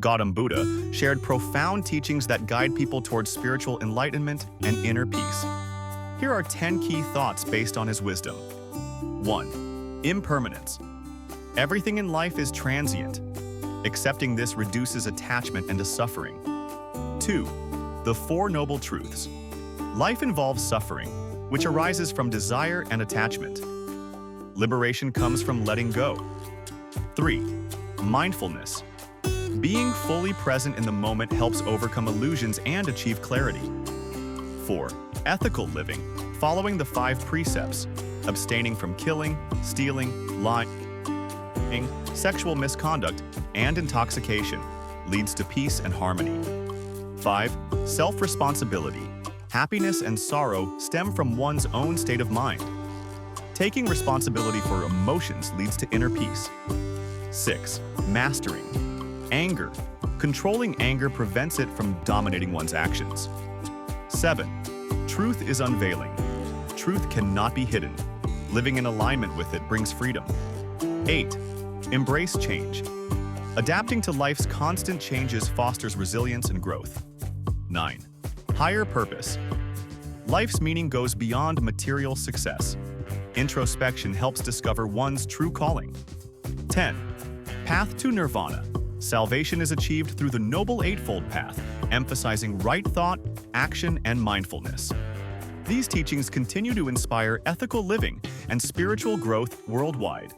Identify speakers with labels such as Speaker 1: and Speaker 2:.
Speaker 1: Gautam Buddha shared profound teachings that guide people towards spiritual enlightenment and inner peace. Here are 10 key thoughts based on his wisdom. 1. Impermanence. Everything in life is transient. Accepting this reduces attachment and suffering. 2. The Four Noble Truths. Life involves suffering, which arises from desire and attachment. Liberation comes from letting go. 3. Mindfulness. Being fully present in the moment helps overcome illusions and achieve clarity. 4. Ethical living. Following the 5 precepts, abstaining from killing, stealing, lying, sexual misconduct, and intoxication, leads to peace and harmony. 5. Self-responsibility. Happiness and sorrow stem from one's own state of mind. Taking responsibility for emotions leads to inner peace. 6. Mastering. Anger. Controlling anger prevents it from dominating one's actions. 7. Truth is unveiling. Truth cannot be hidden. Living in alignment with it brings freedom. 8. Embrace change. Adapting to life's constant changes fosters resilience and growth. 9. Higher purpose. Life's meaning goes beyond material success. Introspection helps discover one's true calling. 10. Path to nirvana. Salvation is achieved through the Noble Eightfold Path, emphasizing right thought, action, and mindfulness. These teachings continue to inspire ethical living and spiritual growth worldwide.